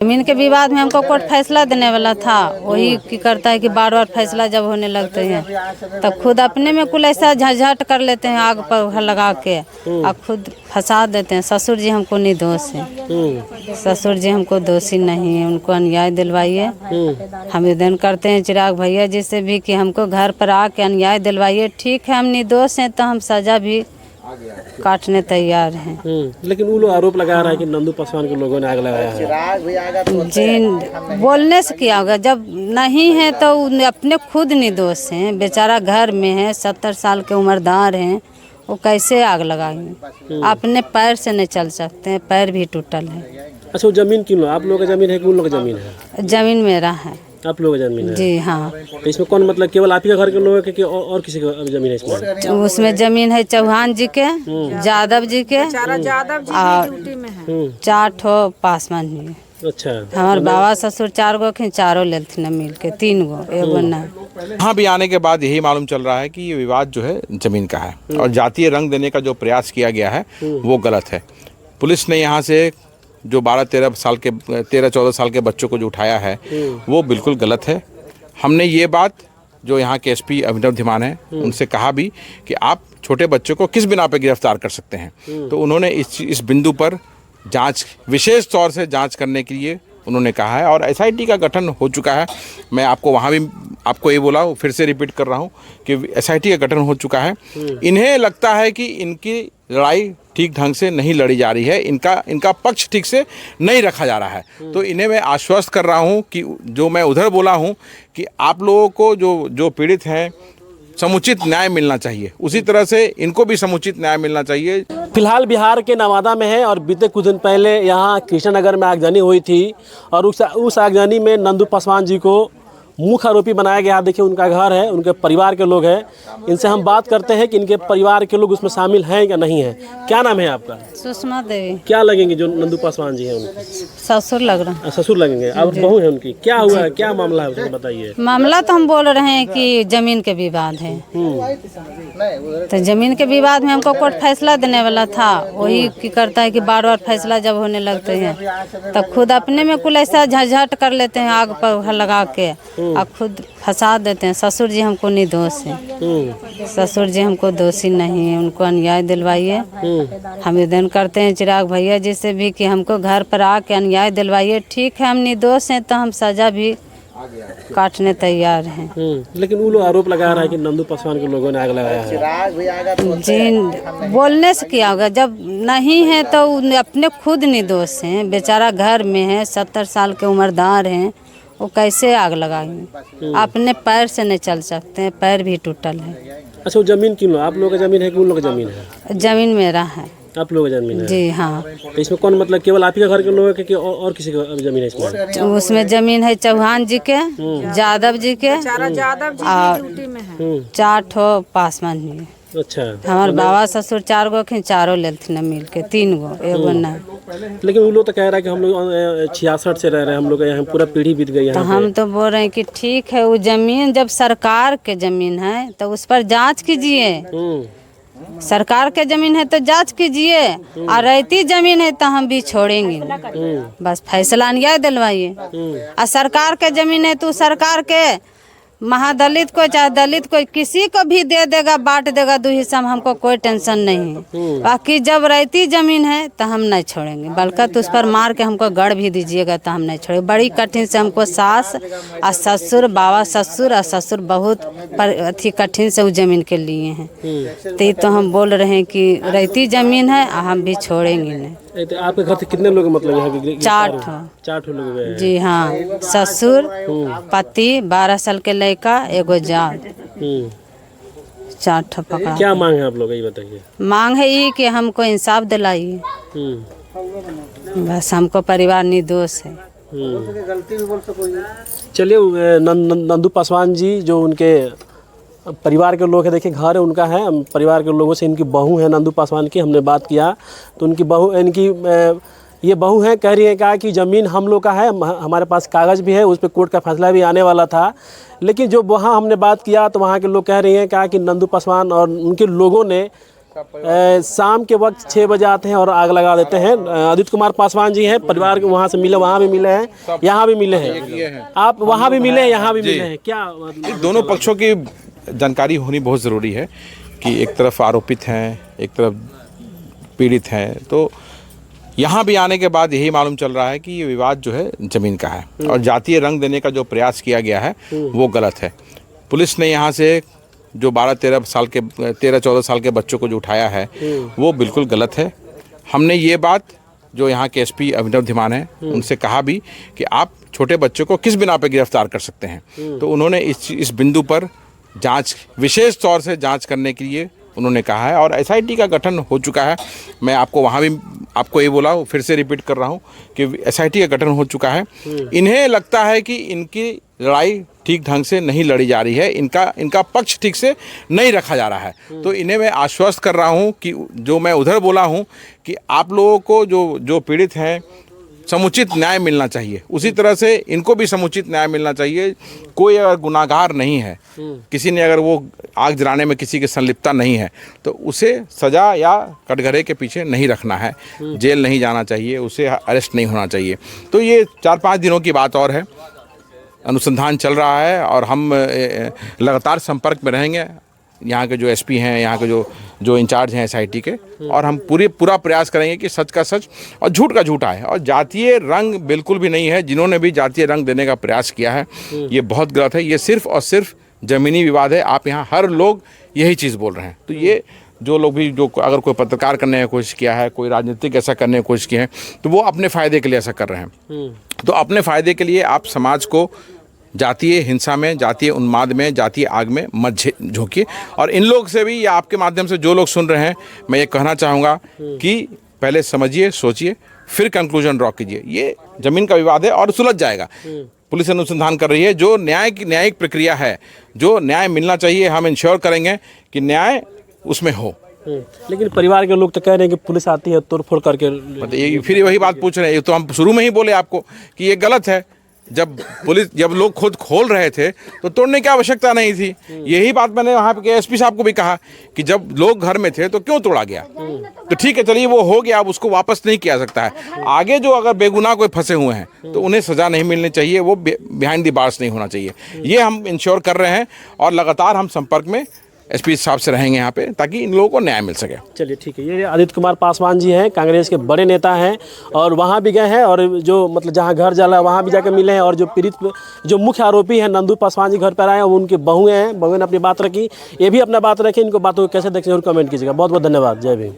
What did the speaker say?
जमीन के विवाद में हमको कोर्ट फैसला देने वाला था, वही की करता है कि बार बार फैसला जब होने लगते हैं तब खुद अपने में कुल ऐसा झंझट कर लेते हैं, आग पर लगा के और खुद फंसा देते हैं। ससुर जी हमको निर्दोष है, ससुर जी हमको दोषी नहीं है, उनको अन्याय दिलवाइए। हम आवेदन करते हैं चिराग भैया जी से भी कि हमको घर पर आके अन्याय दिलवाइए। ठीक है, हम निर्दोष हैं तो हम सजा भी काटने तैयार हैं। लेकिन वो लोग आरोप लगा रहा है कि नंदू पासवान के लोगों ने आग लगाया है। जी, बोलने से क्या होगा, जब नहीं है तो अपने खुद निर्दोष हैं। बेचारा घर में है, 70 साल के उम्रदार हैं, वो कैसे आग लगाएंगे? अपने पैर से नहीं चल सकते हैं, पैर भी टूटल है। अच्छा, वो जमीन किन लोग, आप लोगों का जमीन है कि उन लोगों का जमीन है? जमीन मेरा है। आप लोगों का जमीन है? जी हाँ। तो इसमें कौन, मतलब केवल आप ही का घर के लोग है कि और किसी का जमीन है इसमें? उसमें जमीन है चौहान जी के, यादव जी के, और 4 ठो पासवान जी। अच्छा, हमारे बाबा ससुर 4 गो के, चारों ले न मिल के, 3 गो, एगो न। यहाँ भी आने के बाद यही मालूम चल रहा है कि ये विवाद जो है जमीन का है और जातीय रंग देने का जो प्रयास किया गया है वो गलत है। पुलिस ने यहाँ से जो 13-14 साल के बच्चों को जो उठाया है वो बिल्कुल गलत है। हमने ये बात जो यहाँ के एसपी अभिनव धीमान है उनसे कहा भी कि आप छोटे बच्चों को किस बिना पे गिरफ्तार कर सकते हैं। तो उन्होंने इस बिंदु पर जांच, विशेष तौर से जांच करने के लिए उन्होंने कहा है और एसआईटी का गठन हो चुका है। मैं आपको वहाँ भी आपको ये बोला हूँ, फिर से रिपीट कर रहा हूँ कि एसआईटी का गठन हो चुका है। इन्हें लगता है कि इनकी लड़ाई ठीक ढंग से नहीं लड़ी जा रही है, इनका पक्ष ठीक से नहीं रखा जा रहा है। तो इन्हें मैं आश्वस्त कर रहा हूँ कि जो मैं उधर बोला हूँ कि आप लोगों को जो पीड़ित हैं समुचित न्याय मिलना चाहिए, उसी तरह से इनको भी समुचित न्याय मिलना चाहिए। फिलहाल बिहार के नवादा में है और बीते कुछ दिन पहले यहाँ कृष्णनगर में आगजनी हुई थी और उस आगजनी में नंदू पासवान जी को मुख्य आरोपी बनाया गया। देखिए, उनका घर है, उनके परिवार के लोग हैं। इनसे हम बात करते हैं कि इनके परिवार के लोग उसमें शामिल हैं या नहीं है। क्या नाम है आपका? सुषमा देवी। क्या लगेंगे जो नंदू पासवान जी हैं उनके? ससुर लग रहा है। ससुर लगेंगे। अब बहू है उनकी, क्या हुआ है, क्या मामला है, बताइए। मामला तो हम बोल रहे हैं कि जमीन के विवाद है, तो जमीन के विवाद में हमको कोर्ट फैसला देने वाला था, वही की करता है कि बार बार फैसला जब होने लगते हैं तब खुद अपने में कुल ऐसा झंझट कर लेते हैं, आग पर लगा के और खुद फंसा देते हैं। ससुर जी हमको निर्दोष है, ससुर जी हमको दोषी नहीं है, उनको अन्याय दिलवाइए। हम आवेदन करते हैं चिराग भैया जी से भी कि हमको घर पर आके अन्याय दिलवाइए। ठीक है, हम निर्दोष हैं तो हम सजा भी काटने तैयार हैं। लेकिन वो लोग आरोप लगा रहा है कि नंदू पासवान के लोगों ने आग लगाया है। जी, बोलने से क्या होगा, जब नहीं है तो अपने खुद निर्दोष हैं। बेचारा घर में है, 70 साल के उम्रदार हैं, वो कैसे आग लगाएंगे? अपने पैर से नहीं चल सकते हैं, पैर भी टूटल है। अच्छा, वो जमीन किन लोग, आप लोगों का जमीन है कि उन लोगों का जमीन है? जमीन मेरा है। आप लोगों का जमीन है? जी हाँ। तो इसमें कौन, मतलब केवल आप ही का घर के लोग है कि और किसी का जमीन है इसमें? उसमें जमीन है चौहान जी के, यादव जी के, और 4 ठो पासवान जी। अच्छा, हमारे बाबा ससुर 4 गो के, चारों ले न मिल के, 3 गो, एगो न। लेकिन वो लोग तो कह रहा है कि हम लोग 66 से रह रहे हैं, हम लोग यहाँ पूरा पीढ़ी बीत गई है। तो हम तो बोल रहे हैं कि ठीक है, वो जमीन जब सरकार के जमीन है तो उस पर जांच कीजिए। सरकार के जमीन है तो जांच कीजिए, और रहती जमीन है तो हम भी छोड़ेंगे नहीं। बस फैसला न्याय दिलवाइए। और सरकार के जमीन है तो सरकार के महादलित को चाहे दलित को किसी को भी दे देगा, बांट देगा 2 हिस्सा में, हमको कोई टेंशन नहीं है। बाकी जब रहती जमीन है तो हम नहीं छोड़ेंगे, बल्कि उस पर मार के हमको गढ़ भी दीजिएगा तो हम नहीं छोड़ेंगे। बड़ी कठिन से हमको सास और ससुर, बाबा ससुर और ससुर बहुत अथी कठिन से उस जमीन के लिए हैं। तो हम बोल रहे हैं कि रहती जमीन है और हम भी छोड़ेंगे नहीं। तो आपके घर से कितने लोग, मतलब यहाँ के? 4 ठो लोग हैं। जी हाँ, ससुर, पति, 12 साल के लड़का, एगो जाल, 4 ठो पकड़ा। क्या मांग है आप लोग, ये बताइए? मांग है ये कि हमको इंसाफ दिलाइए, बस हमको परिवार निर्दोष है। चलिए, नंदू पासवान जी जो उनके परिवार के लोग हैं, देखिए घर है उनका है, परिवार के लोगों से इनकी बहू है नंदू पासवान की, हमने बात किया तो उनकी बहू, ये बहू है, कह रही है कहा कि ज़मीन हम लोग का है, हमारे पास कागज़ भी है, उस पर कोर्ट का फैसला भी आने वाला था। लेकिन जो वहाँ हमने बात किया तो वहाँ के लोग कह रही हैं कहा कि नंदू पासवान और उनके लोगों ने शाम के वक्त 6 बजे आते हैं और आग लगा देते हैं। आदित्य कुमार पासवान जी हैं, परिवार के वहाँ से मिले, वहाँ भी मिले हैं, यहाँ भी मिले हैं, आप वहाँ भी मिले हैं, यहाँ भी मिले हैं, क्या इन दोनों पक्षों की जानकारी होनी बहुत ज़रूरी है कि एक तरफ आरोपित हैं, एक तरफ पीड़ित हैं। तो यहाँ भी आने के बाद यही मालूम चल रहा है कि ये विवाद जो है ज़मीन का है और जातीय रंग देने का जो प्रयास किया गया है वो गलत है। पुलिस ने यहाँ से जो 12-13 साल के 13-14 साल के बच्चों को जो उठाया है वो बिल्कुल गलत है। हमने ये बात जो यहाँ के एसपी अभिनव धीमान हैं उनसे कहा भी कि आप छोटे बच्चों को किस बिना पे गिरफ्तार कर सकते हैं। तो उन्होंने इस बिंदु पर जांच, विशेष तौर से जांच करने के लिए उन्होंने कहा है और एसआईटी का गठन हो चुका है। मैं आपको वहाँ भी आपको ये बोला, फिर से रिपीट कर रहा हूँ कि एसआईटी का गठन हो चुका है। इन्हें लगता है कि इनकी लड़ाई ठीक ढंग से नहीं लड़ी जा रही है, इनका पक्ष ठीक से नहीं रखा जा रहा है। तो इन्हें मैं आश्वस्त कर रहा हूँ कि जो मैं उधर बोला हूँ कि आप लोगों को जो पीड़ित हैं समुचित न्याय मिलना चाहिए, उसी तरह से इनको भी समुचित न्याय मिलना चाहिए। कोई अगर गुनाहगार नहीं है, किसी ने अगर वो आग जलाने में किसी की संलिप्तता नहीं है तो उसे सज़ा या कटघरे के पीछे नहीं रखना है, जेल नहीं जाना चाहिए, उसे अरेस्ट नहीं होना चाहिए। तो ये 4-5 दिनों की बात और है, अनुसंधान चल रहा है और हम लगातार संपर्क में रहेंगे यहाँ के जो एसपी हैं, यहाँ के जो इंचार्ज हैं एसआईटी के, और हम पूरा प्रयास करेंगे कि सच का सच और झूठ का झूठ आए। और जातीय रंग बिल्कुल भी नहीं है। जिन्होंने भी जातीय रंग देने का प्रयास किया है ये बहुत गलत है। ये सिर्फ और सिर्फ ज़मीनी विवाद है। आप यहाँ हर लोग यही चीज़ बोल रहे हैं। तो ये जो लोग भी अगर कोई पत्रकार करने की कोशिश किया है, कोई राजनीतिक ऐसा करने की कोशिश की है, तो वो अपने फ़ायदे के लिए ऐसा कर रहे हैं। तो अपने फ़ायदे के लिए आप समाज को जातीय हिंसा में, जातीय उन्माद में, जातीय आग में मत झोंकिए। और इन लोग से भी या आपके माध्यम से जो लोग सुन रहे हैं, मैं ये कहना चाहूँगा कि पहले समझिए, सोचिए, फिर कंक्लूजन ड्रॉ कीजिए। ये ज़मीन का विवाद है और सुलझ जाएगा। पुलिस अनुसंधान कर रही है, जो न्यायिक प्रक्रिया है, जो न्याय मिलना चाहिए, हम इंश्योर करेंगे कि न्याय उसमें हो। लेकिन परिवार के लोग तो कह रहे हैं कि पुलिस आती है तोड़फोड़ करके, मतलब ये फिर वही बात पूछ रहे हैं। तो हम शुरू में ही बोले आपको कि ये गलत है। जब लोग खुद खोल रहे थे तो तोड़ने की आवश्यकता नहीं थी। यही बात मैंने वहाँ पे एसपी साहब को भी कहा कि जब लोग घर में थे तो क्यों तोड़ा गया। तो ठीक है, चलिए वो हो गया, अब उसको वापस नहीं किया सकता है। आगे जो अगर बेगुनाह कोई फंसे हुए हैं तो उन्हें सज़ा नहीं मिलनी चाहिए, वो बिहाइंड द बार्स नहीं होना चाहिए। ये हम इंश्योर कर रहे हैं और लगातार हम संपर्क में एसपी साहब से रहेंगे यहाँ पे, ताकि इन लोगों को न्याय मिल सके। चलिए ठीक है। ये आदित्य कुमार पासवान जी हैं, कांग्रेस के बड़े नेता हैं और वहाँ भी गए हैं और जो मतलब जहाँ घर जला वहाँ भी जाकर मिले हैं। और जो पीड़ित, जो मुख्य आरोपी हैं नंदू पासवान जी घर पर आए हैं, उनके बहुएँ हैं, बहुएँ ने अपनी बात रखी, ये भी अपना बात रखी। इनको बातों को कैसे देखें और कमेंट कीजिएगा। बहुत बहुत धन्यवाद। जय भीम।